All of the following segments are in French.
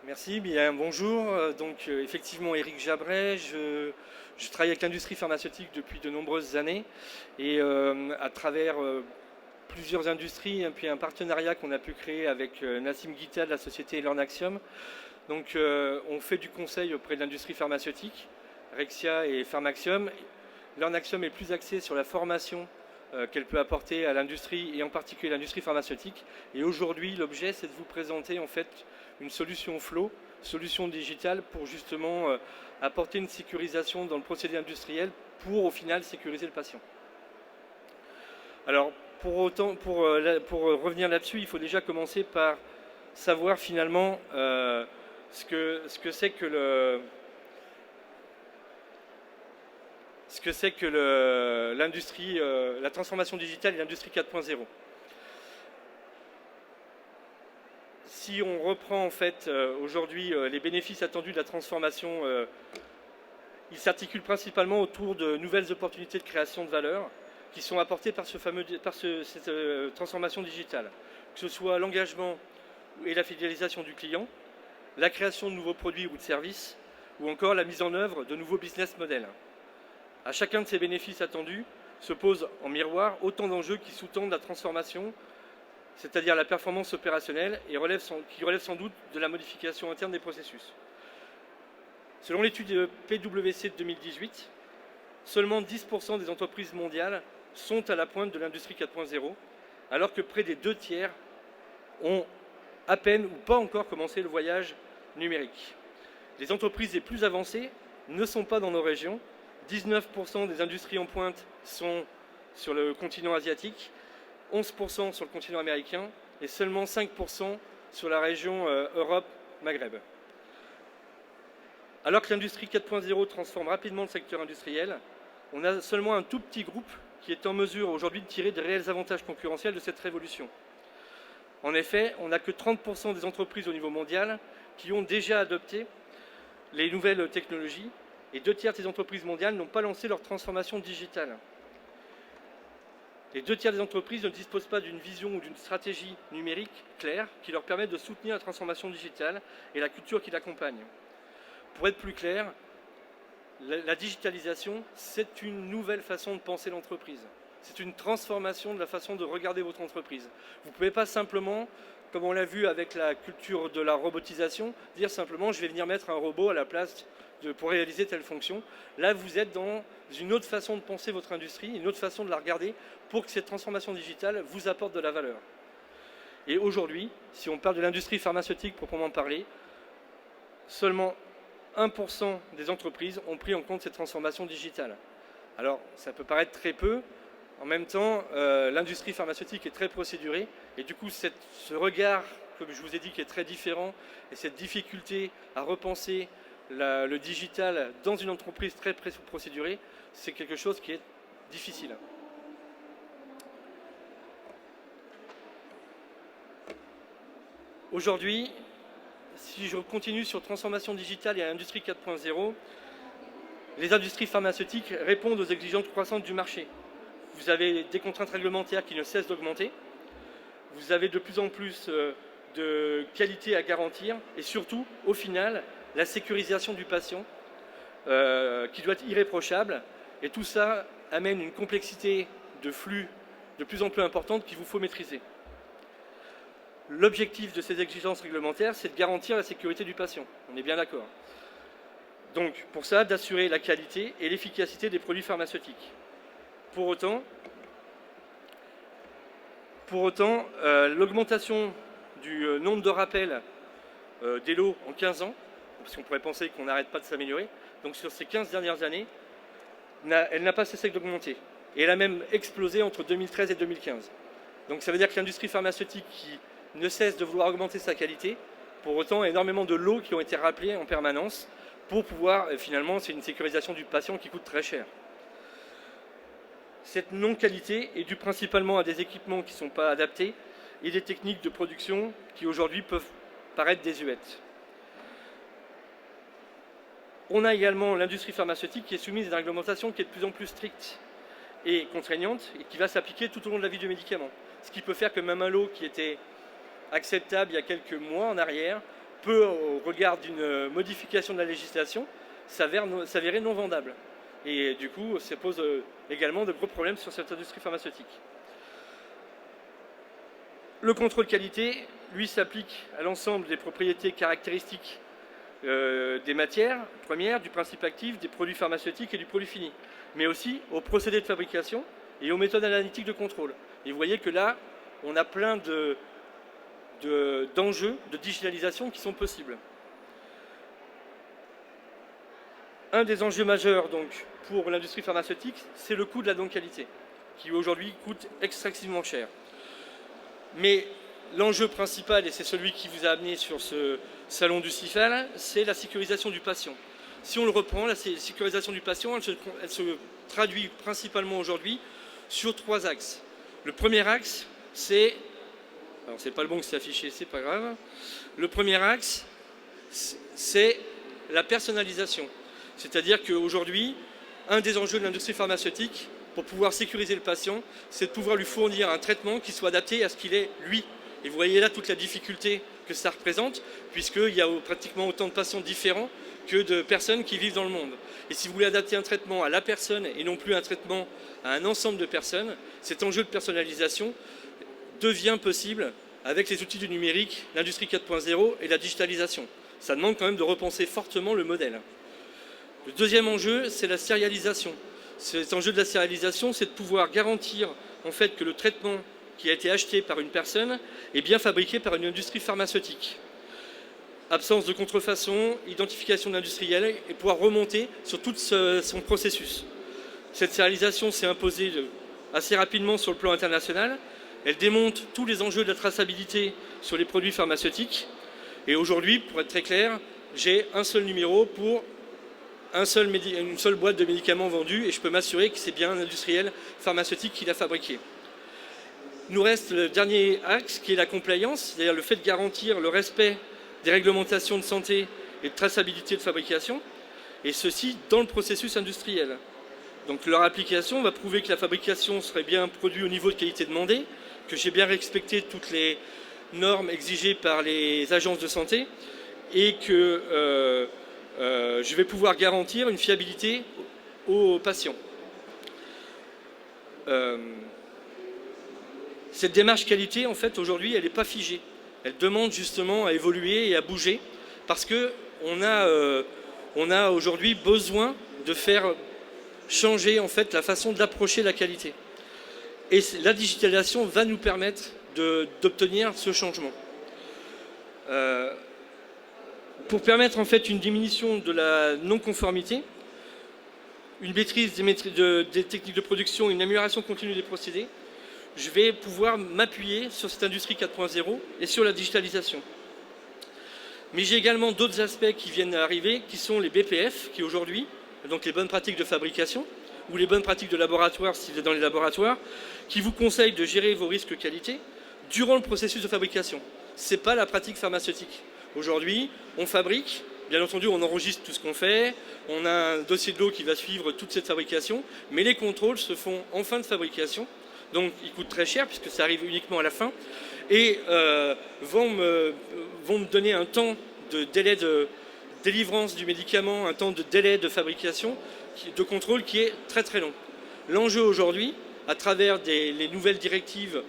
Merci, bien bonjour. Effectivement Éric Jabret, je travaille avec l'industrie pharmaceutique depuis de nombreuses années et à travers plusieurs industries et puis un partenariat qu'on a pu créer avec Nassim Guita de la société Learnaxium. On fait du conseil auprès de l'industrie pharmaceutique, Rexia et Pharmaxium. Learnaxium est plus axé sur la formation qu'elle peut apporter à l'industrie et en particulier l'industrie pharmaceutique. Et aujourd'hui, l'objet, c'est de vous présenter en fait une solution flow, solution digitale pour justement apporter une sécurisation dans le procédé industriel pour au final sécuriser le patient. Alors, pour revenir là-dessus, il faut déjà commencer par savoir finalement ce que c'est que l'industrie, la transformation digitale et l'industrie 4.0. Si on reprend en fait aujourd'hui les bénéfices attendus de la transformation, ils s'articulent principalement autour de nouvelles opportunités de création de valeur qui sont apportées par cette transformation digitale, que ce soit l'engagement et la fidélisation du client, la création de nouveaux produits ou de services, ou encore la mise en œuvre de nouveaux business models. À chacun de ces bénéfices attendus se posent en miroir autant d'enjeux qui sous-tendent la transformation, c'est-à-dire la performance opérationnelle, et qui relève sans doute de la modification interne des processus. Selon l'étude PwC de 2018, seulement 10% des entreprises mondiales sont à la pointe de l'industrie 4.0, alors que près des 2/3 ont à peine ou pas encore commencé le voyage numérique. Les entreprises les plus avancées ne sont pas dans nos régions. 19% des industries en pointe sont sur le continent asiatique, 11% sur le continent américain et seulement 5% sur la région Europe-Maghreb. Alors que l'industrie 4.0 transforme rapidement le secteur industriel, on a seulement un tout petit groupe qui est en mesure aujourd'hui de tirer de réels avantages concurrentiels de cette révolution. En effet, on n'a que 30% des entreprises au niveau mondial qui ont déjà adopté les nouvelles technologies et 2/3 des entreprises mondiales n'ont pas lancé leur transformation digitale. Les 2/3 des entreprises ne disposent pas d'une vision ou d'une stratégie numérique claire qui leur permette de soutenir la transformation digitale et la culture qui l'accompagne. Pour être plus clair, la digitalisation, c'est une nouvelle façon de penser l'entreprise. C'est une transformation de la façon de regarder votre entreprise. Vous ne pouvez pas simplement, comme on l'a vu avec la culture de la robotisation, dire simplement je vais venir mettre un robot à la place pour réaliser telle fonction. Là, vous êtes dans une autre façon de penser votre industrie, une autre façon de la regarder pour que cette transformation digitale vous apporte de la valeur. Et aujourd'hui, si on parle de l'industrie pharmaceutique proprement parler, seulement 1% des entreprises ont pris en compte cette transformation digitale. Alors, ça peut paraître très peu. En même temps, l'industrie pharmaceutique est très procédurée. Et du coup, ce regard, comme je vous ai dit, qui est très différent, et cette difficulté à repenser le digital dans une entreprise très procédurée, c'est quelque chose qui est difficile. Aujourd'hui, si je continue sur transformation digitale et l'industrie 4.0, les industries pharmaceutiques répondent aux exigences croissantes du marché. Vous avez des contraintes réglementaires qui ne cessent d'augmenter. Vous avez de plus en plus de qualité à garantir. Et surtout, au final, la sécurisation du patient qui doit être irréprochable. Et tout ça amène une complexité de flux de plus en plus importante qu'il vous faut maîtriser. L'objectif de ces exigences réglementaires, c'est de garantir la sécurité du patient. On est bien d'accord. Donc, pour ça, d'assurer la qualité et l'efficacité des produits pharmaceutiques. Pour autant, l'augmentation du nombre de rappels des lots en 15 ans, parce qu'on pourrait penser qu'on n'arrête pas de s'améliorer, donc sur ces 15 dernières années, elle n'a pas cessé d'augmenter. Et elle a même explosé entre 2013 et 2015. Donc ça veut dire que l'industrie pharmaceutique qui ne cesse de vouloir augmenter sa qualité, pour autant, énormément de lots qui ont été rappelés en permanence pour pouvoir, finalement, c'est une sécurisation du patient qui coûte très cher. Cette non-qualité est due principalement à des équipements qui ne sont pas adaptés et des techniques de production qui aujourd'hui peuvent paraître désuètes. On a également l'industrie pharmaceutique qui est soumise à une réglementation qui est de plus en plus stricte et contraignante et qui va s'appliquer tout au long de la vie du médicament. Ce qui peut faire que même un lot qui était acceptable il y a quelques mois en arrière peut, au regard d'une modification de la législation, s'avérer non vendable. Et du coup, ça pose également de gros problèmes sur cette industrie pharmaceutique. Le contrôle qualité, lui, s'applique à l'ensemble des propriétés caractéristiques des matières premières, du principe actif, des produits pharmaceutiques et du produit fini, mais aussi aux procédés de fabrication et aux méthodes analytiques de contrôle. Et vous voyez que là, on a plein d'enjeux de digitalisation qui sont possibles. Un des enjeux majeurs donc, pour l'industrie pharmaceutique, c'est le coût de la non-qualité, qui aujourd'hui coûte extrêmement cher. Mais l'enjeu principal, et c'est celui qui vous a amené sur ce salon du CIFAL, c'est la sécurisation du patient. Si on le reprend, la sécurisation du patient, elle se traduit principalement aujourd'hui sur 3 axes. Le premier axe, c'est... Alors c'est pas le bon que c'est affiché, c'est pas grave. Le premier axe, c'est la personnalisation. C'est-à-dire qu'aujourd'hui, un des enjeux de l'industrie pharmaceutique, pour pouvoir sécuriser le patient, c'est de pouvoir lui fournir un traitement qui soit adapté à ce qu'il est, lui. Et vous voyez là toute la difficulté que ça représente, puisqu'il y a pratiquement autant de patients différents que de personnes qui vivent dans le monde. Et si vous voulez adapter un traitement à la personne et non plus un traitement à un ensemble de personnes, cet enjeu de personnalisation devient possible avec les outils du numérique, l'industrie 4.0 et la digitalisation. Ça demande quand même de repenser fortement le modèle. Le deuxième enjeu, c'est la sérialisation. Cet enjeu de la sérialisation, c'est de pouvoir garantir en fait que le traitement qui a été acheté par une personne est bien fabriqué par une industrie pharmaceutique. Absence de contrefaçon, identification de l'industriel et pouvoir remonter sur tout son processus. Cette sérialisation s'est imposée assez rapidement sur le plan international. Elle démonte tous les enjeux de la traçabilité sur les produits pharmaceutiques. Et aujourd'hui, pour être très clair, j'ai un seul numéro pour une seule boîte de médicaments vendus et je peux m'assurer que c'est bien un industriel pharmaceutique qui l'a fabriqué. Il nous reste le dernier axe qui est la compliance, c'est-à-dire le fait de garantir le respect des réglementations de santé et de traçabilité de fabrication, et ceci dans le processus industriel. Donc leur application va prouver que la fabrication serait bien produite au niveau de qualité demandé, que j'ai bien respecté toutes les normes exigées par les agences de santé et que je vais pouvoir garantir une fiabilité aux patients. Cette démarche qualité, en fait, aujourd'hui, elle n'est pas figée. Elle demande justement à évoluer et à bouger parce qu'on a aujourd'hui besoin de faire changer en fait la façon d'approcher la qualité. Et la digitalisation va nous permettre d'obtenir ce changement. Pour permettre en fait une diminution de la non-conformité, une maîtrise des techniques de production, une amélioration continue des procédés, je vais pouvoir m'appuyer sur cette industrie 4.0 et sur la digitalisation. Mais j'ai également d'autres aspects qui viennent d'arriver, qui sont les BPF, qui aujourd'hui, donc les bonnes pratiques de fabrication, ou les bonnes pratiques de laboratoire, si vous êtes dans les laboratoires, qui vous conseillent de gérer vos risques qualité durant le processus de fabrication. Ce n'est pas la pratique pharmaceutique. Aujourd'hui, on fabrique, bien entendu, on enregistre tout ce qu'on fait, on a un dossier de l'eau qui va suivre toute cette fabrication, mais les contrôles se font en fin de fabrication, donc ils coûtent très cher puisque ça arrive uniquement à la fin, et vont me donner un temps de délai de délivrance du médicament, un temps de délai de fabrication, de contrôle qui est très très long. L'enjeu aujourd'hui, à travers les nouvelles directives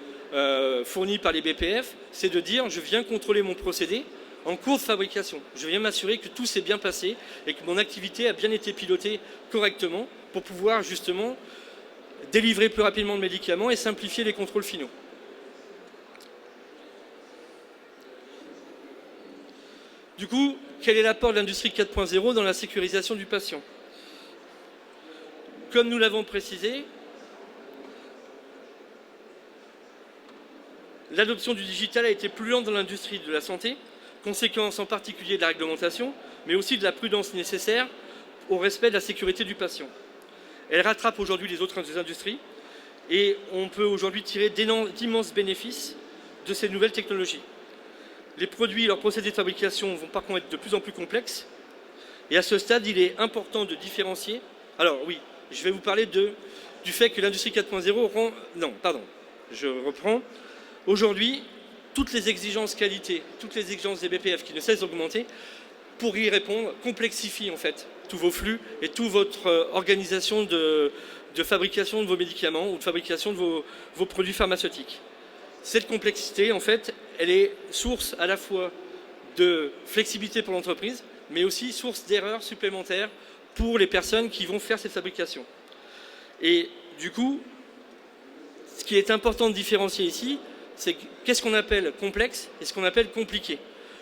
fournies par les BPF, c'est de dire je viens contrôler mon procédé en cours de fabrication. Je viens m'assurer que tout s'est bien passé et que mon activité a bien été pilotée correctement pour pouvoir justement délivrer plus rapidement le médicament et simplifier les contrôles finaux. Du coup, quel est l'apport de l'industrie 4.0 dans la sécurisation du patient? Comme nous l'avons précisé, l'adoption du digital a été plus lente dans l'industrie de la santé, conséquence en particulier de la réglementation, mais aussi de la prudence nécessaire au respect de la sécurité du patient. Elle rattrape aujourd'hui les autres industries et on peut aujourd'hui tirer d'immenses bénéfices de ces nouvelles technologies. Les produits et leurs procédés de fabrication vont par contre être de plus en plus complexes et à ce stade, il est important de différencier. Alors oui, je vais vous parler du fait que l'industrie 4.0 rend... Non, pardon, je reprends. Aujourd'hui, toutes les exigences qualité, toutes les exigences des BPF qui ne cessent d'augmenter, pour y répondre, complexifie en fait tous vos flux et toute votre organisation de fabrication de vos médicaments ou de fabrication de vos produits pharmaceutiques. Cette complexité, en fait, elle est source à la fois de flexibilité pour l'entreprise, mais aussi source d'erreurs supplémentaires pour les personnes qui vont faire cette fabrication. Et du coup, ce qui est important de différencier ici, c'est qu'est-ce qu'on appelle complexe et ce qu'on appelle compliqué.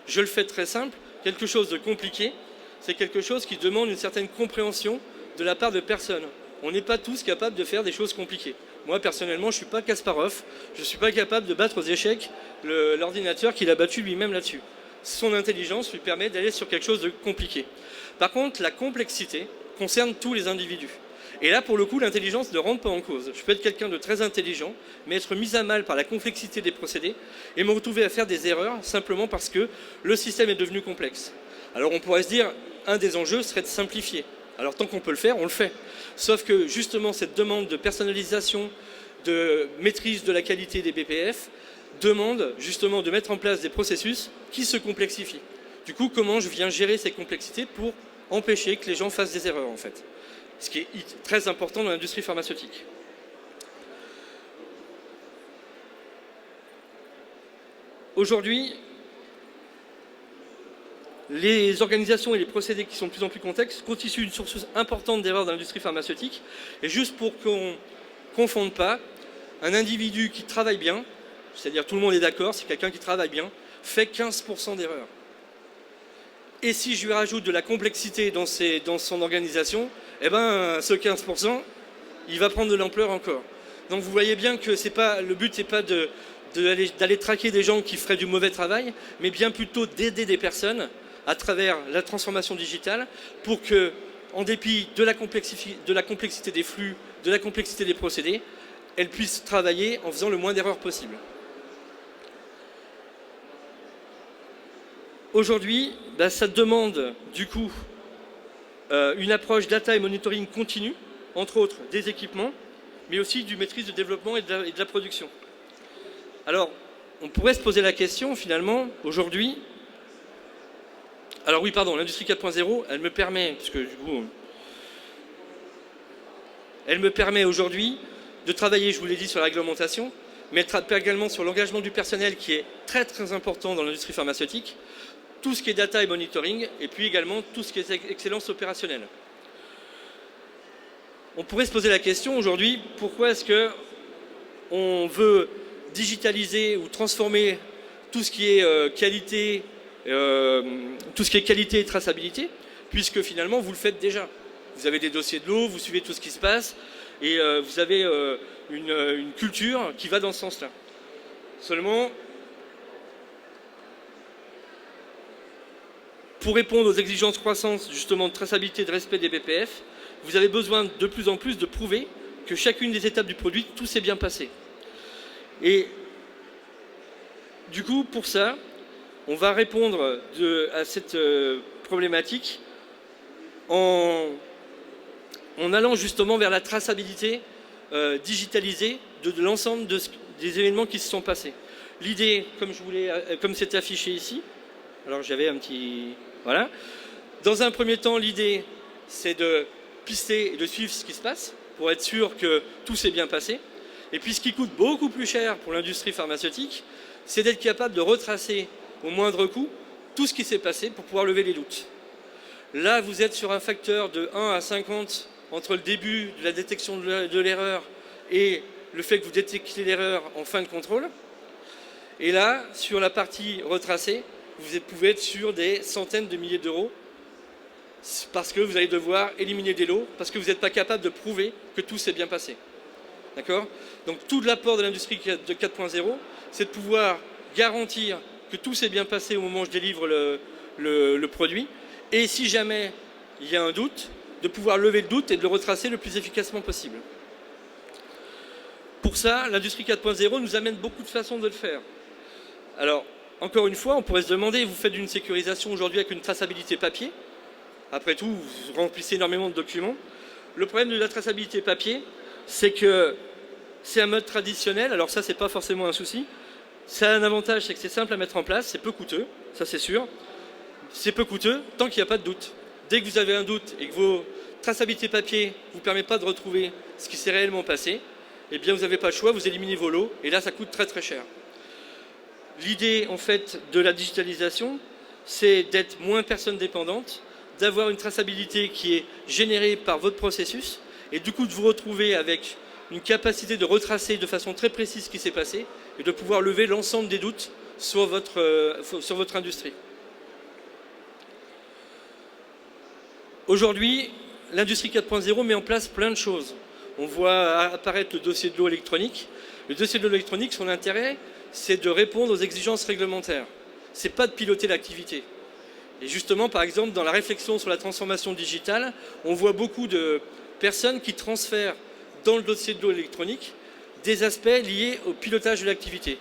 Je le fais très simple, quelque chose de compliqué, c'est quelque chose qui demande une certaine compréhension de la part de personnes. On n'est pas tous capables de faire des choses compliquées. Moi, personnellement, je ne suis pas Kasparov, je ne suis pas capable de battre aux échecs l'ordinateur qu'il a battu lui-même là-dessus. Son intelligence lui permet d'aller sur quelque chose de compliqué. Par contre, la complexité concerne tous les individus. Et là, pour le coup, l'intelligence ne rentre pas en cause. Je peux être quelqu'un de très intelligent, mais être mis à mal par la complexité des procédés et me retrouver à faire des erreurs simplement parce que le système est devenu complexe. Alors on pourrait se dire, un des enjeux serait de simplifier. Alors tant qu'on peut le faire, on le fait. Sauf que justement, cette demande de personnalisation, de maîtrise de la qualité des BPF, demande justement de mettre en place des processus qui se complexifient. Du coup, comment je viens gérer ces complexités pour empêcher que les gens fassent des erreurs en fait. Ce qui est très important dans l'industrie pharmaceutique. Aujourd'hui, les organisations et les procédés qui sont de plus en plus complexes constituent une source importante d'erreurs dans l'industrie pharmaceutique. Et juste pour qu'on ne confonde pas, un individu qui travaille bien, c'est-à-dire tout le monde est d'accord, c'est quelqu'un qui travaille bien, fait 15% d'erreurs. Et si je lui rajoute de la complexité dans son organisation, eh ben, ce 15%, il va prendre de l'ampleur encore. Donc vous voyez bien que le but n'est pas d'aller traquer des gens qui feraient du mauvais travail, mais bien plutôt d'aider des personnes à travers la transformation digitale pour que, en dépit de la complexité des flux, de la complexité des procédés, elles puissent travailler en faisant le moins d'erreurs possible. Aujourd'hui, ça demande du coup une approche data et monitoring continu, entre autres des équipements, mais aussi du maîtrise de développement et de la production. Alors, on pourrait se poser la question finalement, aujourd'hui, alors oui, pardon, l'industrie 4.0, elle me permet, puisque du coup, elle me permet aujourd'hui de travailler, je vous l'ai dit, sur la réglementation, mais elle travaille également sur l'engagement du personnel qui est très très important dans l'industrie pharmaceutique, tout ce qui est data et monitoring, et puis également tout ce qui est excellence opérationnelle. On pourrait se poser la question aujourd'hui, pourquoi est-ce qu'on veut digitaliser ou transformer tout ce qui est qualité et traçabilité, puisque finalement vous le faites déjà. Vous avez des dossiers de l'eau, vous suivez tout ce qui se passe, et vous avez une culture qui va dans ce sens-là. Seulement, pour répondre aux exigences croissantes justement de traçabilité et de respect des BPF, vous avez besoin de plus en plus de prouver que chacune des étapes du produit, tout s'est bien passé. Et du coup, pour ça, on va répondre à cette problématique en allant justement vers la traçabilité digitalisée de l'ensemble des événements qui se sont passés. L'idée, comme c'est affiché ici, alors j'avais un petit... Voilà. Dans un premier temps, l'idée, c'est de pister et de suivre ce qui se passe pour être sûr que tout s'est bien passé. Et puis ce qui coûte beaucoup plus cher pour l'industrie pharmaceutique, c'est d'être capable de retracer au moindre coût tout ce qui s'est passé pour pouvoir lever les doutes. Là, vous êtes sur un facteur de 1 à 50 entre le début de la détection de l'erreur et le fait que vous détectez l'erreur en fin de contrôle. Et là, sur la partie retracée, vous pouvez être sur des centaines de milliers d'euros parce que vous allez devoir éliminer des lots, parce que vous n'êtes pas capable de prouver que tout s'est bien passé. D'accord ? Donc tout l'apport de l'industrie de 4.0, c'est de pouvoir garantir que tout s'est bien passé au moment où je délivre le produit, et si jamais il y a un doute, de pouvoir lever le doute et de le retracer le plus efficacement possible. Pour ça, l'industrie 4.0 nous amène beaucoup de façons de le faire. Alors, encore une fois, on pourrait se demander, vous faites une sécurisation aujourd'hui avec une traçabilité papier. Après tout, vous remplissez énormément de documents. Le problème de la traçabilité papier, c'est que c'est un mode traditionnel. Alors ça, c'est pas forcément un souci. Ça a un avantage, c'est que c'est simple à mettre en place, c'est peu coûteux, ça c'est sûr. C'est peu coûteux tant qu'il n'y a pas de doute. Dès que vous avez un doute et que vos traçabilités papier ne vous permet pas de retrouver ce qui s'est réellement passé, eh bien vous n'avez pas le choix, vous éliminez vos lots et là ça coûte très très cher. L'idée en fait de la digitalisation, c'est d'être moins personne dépendante, d'avoir une traçabilité qui est générée par votre processus et du coup de vous retrouver avec une capacité de retracer de façon très précise ce qui s'est passé et de pouvoir lever l'ensemble des doutes sur votre industrie. Aujourd'hui, l'industrie 4.0 met en place plein de choses. On voit apparaître le dossier de l'eau électronique. Le dossier de l'eau électronique, son intérêt, c'est de répondre aux exigences réglementaires. C'est pas de piloter l'activité. Et justement, par exemple, dans la réflexion sur la transformation digitale, on voit beaucoup de personnes qui transfèrent dans le dossier de l'eau électronique des aspects liés au pilotage de l'activité.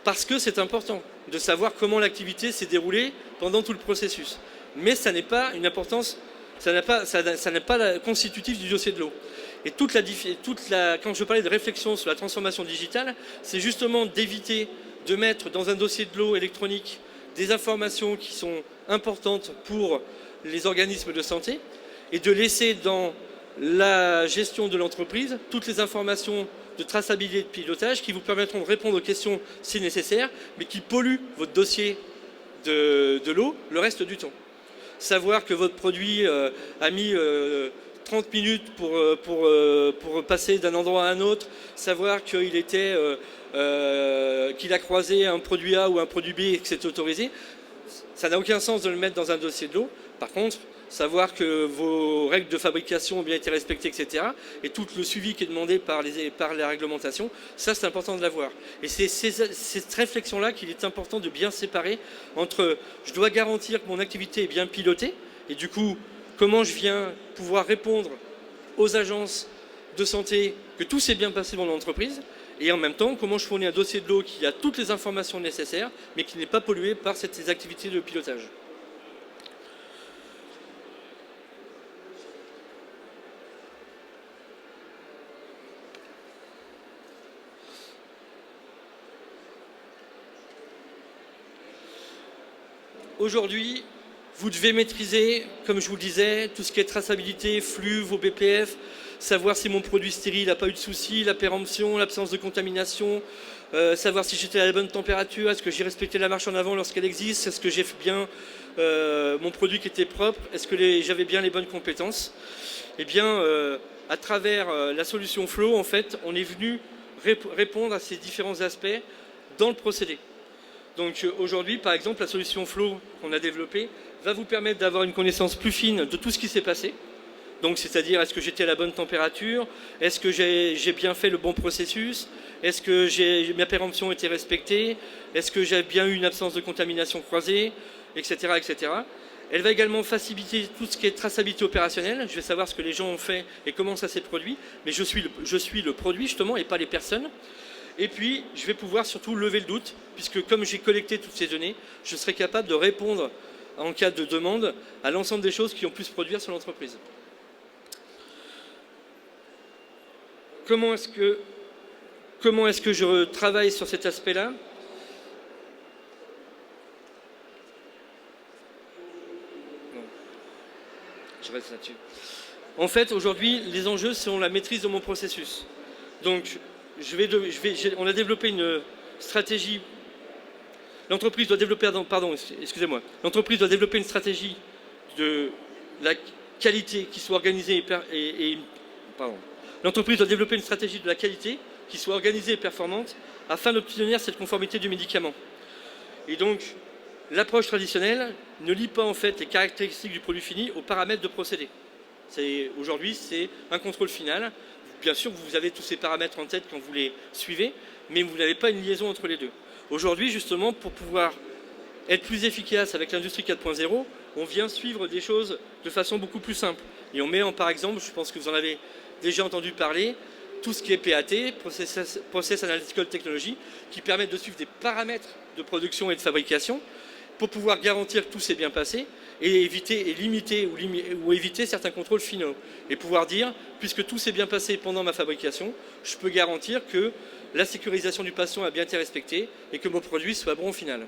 Parce que c'est important de savoir comment l'activité s'est déroulée pendant tout le processus. Mais ça n'est pas une importance, ça n'est pas la constitutive du dossier de l'eau. Et quand je parlais de réflexion sur la transformation digitale, c'est justement d'éviter de mettre dans un dossier de l'eau électronique des informations qui sont importantes pour les organismes de santé et de laisser dans la gestion de l'entreprise toutes les informations de traçabilité et de pilotage qui vous permettront de répondre aux questions si nécessaire, mais qui polluent votre dossier de l'eau le reste du temps. Savoir que votre produit a mis 30 minutes pour passer d'un endroit à un autre, savoir qu'il a croisé un produit A ou un produit B et que c'est autorisé, ça n'a aucun sens de le mettre dans un dossier de l'eau. Par contre, savoir que vos règles de fabrication ont bien été respectées, etc. Et tout le suivi qui est demandé par la réglementation, ça c'est important de l'avoir. Et c'est cette réflexion-là qu'il est important de bien séparer entre je dois garantir que mon activité est bien pilotée, et du coup, comment je viens pouvoir répondre aux agences de santé que tout s'est bien passé dans l'entreprise, et en même temps, comment je fournis un dossier de l'eau qui a toutes les informations nécessaires, mais qui n'est pas pollué par ces activités de pilotage. Aujourd'hui, vous devez maîtriser, comme je vous le disais, tout ce qui est traçabilité, flux, vos BPF, savoir si mon produit stérile n'a pas eu de soucis, la péremption, l'absence de contamination, savoir si j'étais à la bonne température, est-ce que j'ai respecté la marche en avant lorsqu'elle existe, est-ce que j'ai fait bien mon produit qui était propre, est-ce que j'avais bien les bonnes compétences. Eh bien, à travers la solution Flow, en fait, on est venu répondre à ces différents aspects dans le procédé. Donc aujourd'hui, par exemple, la solution Flow qu'on a développée va vous permettre d'avoir une connaissance plus fine de tout ce qui s'est passé. Donc c'est-à-dire, est-ce que j'étais à la bonne température? Est-ce que j'ai bien fait le bon processus? Est-ce que ma péremption était respectée? Est-ce que j'ai bien eu une absence de contamination croisée? Etc. etc. Elle va également faciliter tout ce qui est traçabilité opérationnelle. Je vais savoir ce que les gens ont fait et comment ça s'est produit. Mais je suis le produit justement et pas les personnes. Et puis, je vais pouvoir surtout lever le doute, puisque comme j'ai collecté toutes ces données, je serai capable de répondre, en cas de demande, à l'ensemble des choses qui ont pu se produire sur l'entreprise. Comment est-ce que je travaille sur cet aspect-là? Je reste là-dessus. En fait, aujourd'hui, les enjeux sont la maîtrise de mon processus. Donc, on a développé une stratégie. L'entreprise doit développer, L'entreprise doit développer une stratégie de la qualité qui soit organisée L'entreprise doit développer une stratégie de la qualité qui soit organisée et performante afin d'obtenir cette conformité du médicament. Et donc, l'approche traditionnelle ne lie pas en fait les caractéristiques du produit fini aux paramètres de procédé. Aujourd'hui, c'est un contrôle final. Bien sûr, vous avez tous ces paramètres en tête quand vous les suivez, mais vous n'avez pas une liaison entre les deux. Aujourd'hui, justement, pour pouvoir être plus efficace avec l'industrie 4.0, on vient suivre des choses de façon beaucoup plus simple. Et on met par exemple, je pense que vous en avez déjà entendu parler, tout ce qui est PAT, Process Analytical Technology, qui permettent de suivre des paramètres de production et de fabrication pour pouvoir garantir que tout s'est bien passé et limiter ou éviter certains contrôles finaux. Et pouvoir dire, puisque tout s'est bien passé pendant ma fabrication, je peux garantir que la sécurisation du patient a bien été respectée et que mon produit soit bon au final.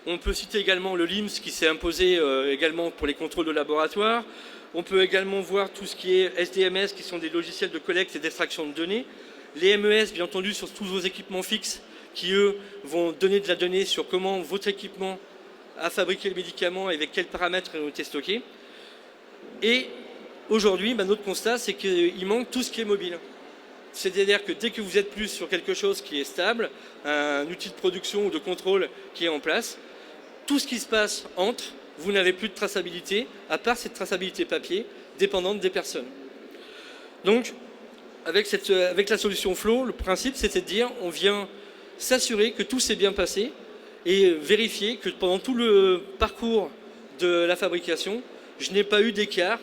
On peut citer également le LIMS qui s'est imposé également pour les contrôles de laboratoire. On peut également voir tout ce qui est SDMS, qui sont des logiciels de collecte et d'extraction de données. Les MES, bien entendu, sur tous vos équipements fixes, qui eux vont donner de la donnée sur comment votre équipement a fabriqué le médicament et avec quels paramètres ils ont été stockés. Et aujourd'hui, notre constat, c'est qu'il manque tout ce qui est mobile. C'est-à-dire que dès que vous êtes plus sur quelque chose qui est stable, un outil de production ou de contrôle qui est en place, tout ce qui se passe entre, vous n'avez plus de traçabilité, à part cette traçabilité papier, dépendante des personnes. Donc, avec la solution Flow, le principe, c'était de dire, on vient s'assurer que tout s'est bien passé et vérifier que pendant tout le parcours de la fabrication, je n'ai pas eu d'écart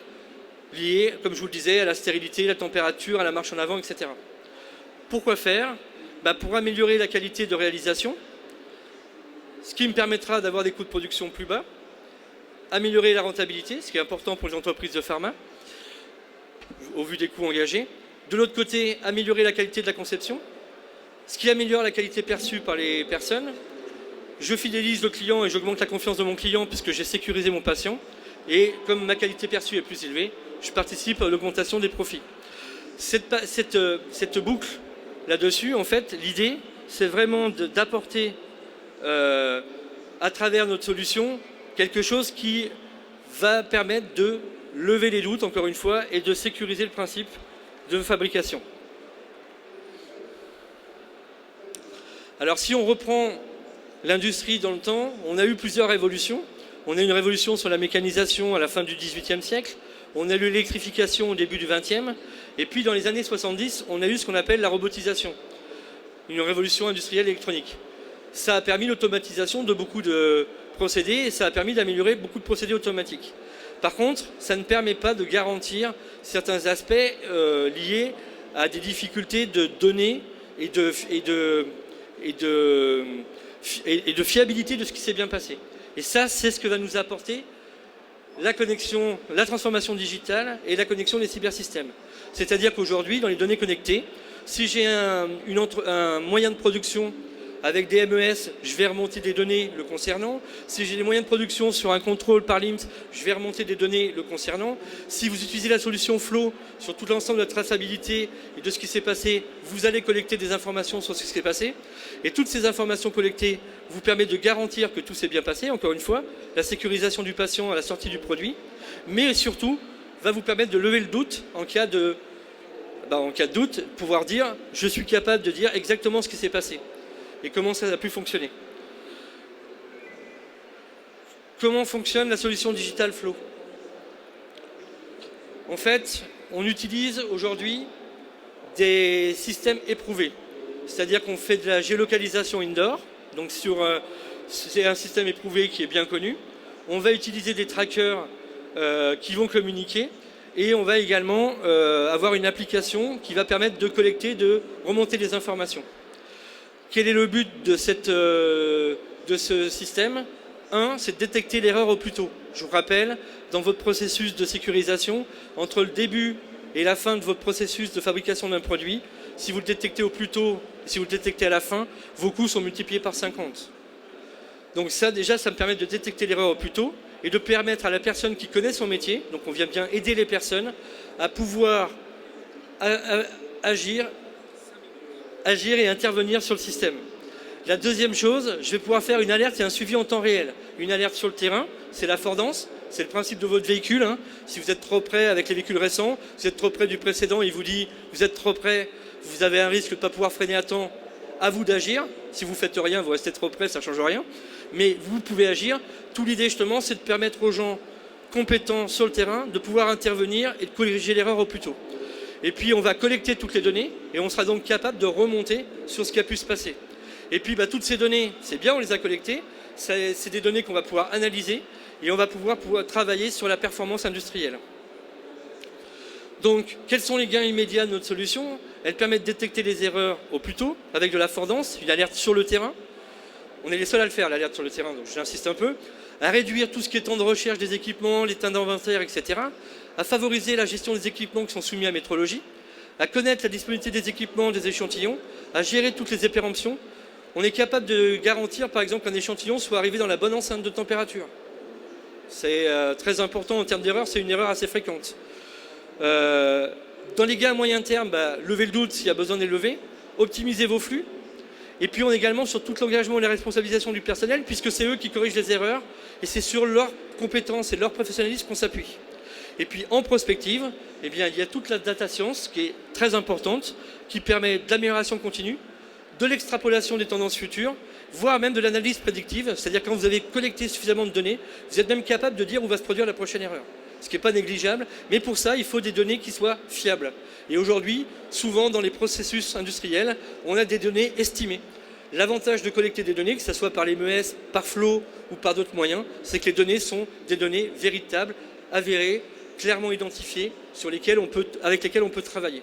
lié, comme je vous le disais, à la stérilité, la température, à la marche en avant, etc. Pourquoi faire? Pour améliorer la qualité de réalisation, ce qui me permettra d'avoir des coûts de production plus bas, améliorer la rentabilité, ce qui est important pour les entreprises de pharma, au vu des coûts engagés. De l'autre côté, améliorer la qualité de la conception, ce qui améliore la qualité perçue par les personnes. Je fidélise le client et j'augmente la confiance de mon client puisque j'ai sécurisé mon patient. Et comme ma qualité perçue est plus élevée, je participe à l'augmentation des profits. Cette boucle là-dessus, en fait, l'idée, c'est vraiment d'apporter à travers notre solution quelque chose qui va permettre de lever les doutes, encore une fois, et de sécuriser le principe de fabrication. Alors si on reprend l'industrie dans le temps, on a eu plusieurs révolutions. On a eu une révolution sur la mécanisation à la fin du XVIIIe siècle, on a eu l'électrification au début du XXe, et puis dans les années 70, on a eu ce qu'on appelle la robotisation, une révolution industrielle électronique. Ça a permis l'automatisation de beaucoup de procédés et ça a permis d'améliorer beaucoup de procédés automatiques. Par contre, ça ne permet pas de garantir certains aspects liés à des difficultés de données et de fiabilité de ce qui s'est bien passé. Et ça, c'est ce que va nous apporter la connexion, la transformation digitale et la connexion des cybersystèmes. C'est-à-dire qu'aujourd'hui, dans les données connectées, si j'ai un moyen de production avec des MES, je vais remonter des données le concernant. Si j'ai des moyens de production sur un contrôle par LIMS, je vais remonter des données le concernant. Si vous utilisez la solution Flow sur tout l'ensemble de la traçabilité et de ce qui s'est passé, vous allez collecter des informations sur ce qui s'est passé. Et toutes ces informations collectées vous permettent de garantir que tout s'est bien passé, encore une fois, la sécurisation du patient à la sortie du produit, mais surtout va vous permettre de lever le doute en cas de doute, pouvoir dire je suis capable de dire exactement ce qui s'est passé et comment ça a pu fonctionner. Comment fonctionne la solution Digital Flow? En fait, on utilise aujourd'hui des systèmes éprouvés. C'est-à-dire qu'on fait de la géolocalisation indoor. Donc c'est un système éprouvé qui est bien connu. On va utiliser des trackers qui vont communiquer. Et on va également avoir une application qui va permettre de collecter, de remonter les informations. Quel est le but de ce système? Un, c'est de détecter l'erreur au plus tôt. Je vous rappelle, dans votre processus de sécurisation, entre le début et la fin de votre processus de fabrication d'un produit, si vous le détectez au plus tôt, si vous le détectez à la fin, vos coûts sont multipliés par 50. Donc ça, déjà, ça me permet de détecter l'erreur au plus tôt et de permettre à la personne qui connaît son métier, donc on vient bien aider les personnes, à pouvoir agir et intervenir sur le système. La deuxième chose, je vais pouvoir faire une alerte et un suivi en temps réel. Une alerte sur le terrain, c'est l'affordance, c'est le principe de votre véhicule. Hein. Si vous êtes trop près avec les véhicules récents, vous êtes trop près du précédent, il vous dit vous êtes trop près, vous avez un risque de ne pas pouvoir freiner à temps, à vous d'agir. Si vous ne faites rien, vous restez trop près, ça ne change rien. Mais vous pouvez agir. Tout l'idée justement, c'est de permettre aux gens compétents sur le terrain de pouvoir intervenir et de corriger l'erreur au plus tôt. Et puis on va collecter toutes les données et on sera donc capable de remonter sur ce qui a pu se passer. Et puis toutes ces données, c'est bien, on les a collectées, c'est des données qu'on va pouvoir analyser et on va pouvoir travailler sur la performance industrielle. Donc, quels sont les gains immédiats de notre solution? Elle permet de détecter les erreurs au plus tôt avec de l'affordance, une alerte sur le terrain. On est les seuls à le faire, l'alerte sur le terrain, donc j'insiste un peu. À réduire tout ce qui est temps de recherche des équipements, les temps d'inventaire, etc. À favoriser la gestion des équipements qui sont soumis à métrologie, à connaître la disponibilité des équipements, des échantillons, à gérer toutes les épéremptions. On est capable de garantir, par exemple, qu'un échantillon soit arrivé dans la bonne enceinte de température. C'est très important en termes d'erreur, c'est une erreur assez fréquente. Dans les gains à moyen terme, levez le doute s'il y a besoin de les lever, optimisez vos flux. Et puis on est également sur tout l'engagement et la responsabilisation du personnel, puisque c'est eux qui corrigent les erreurs, et c'est sur leurs compétences et leur professionnalisme qu'on s'appuie. Et puis en prospective, eh bien, il y a toute la data science qui est très importante, qui permet de l'amélioration continue, de l'extrapolation des tendances futures, voire même de l'analyse prédictive, c'est-à-dire quand vous avez collecté suffisamment de données, vous êtes même capable de dire où va se produire la prochaine erreur. Ce qui n'est pas négligeable, mais pour ça, il faut des données qui soient fiables. Et aujourd'hui, souvent dans les processus industriels, on a des données estimées. L'avantage de collecter des données, que ce soit par les MES, par Flow ou par d'autres moyens, c'est que les données sont des données véritables, avérées, clairement identifiées, avec lesquelles on peut travailler.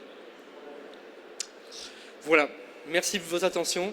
Voilà, merci de votre attention.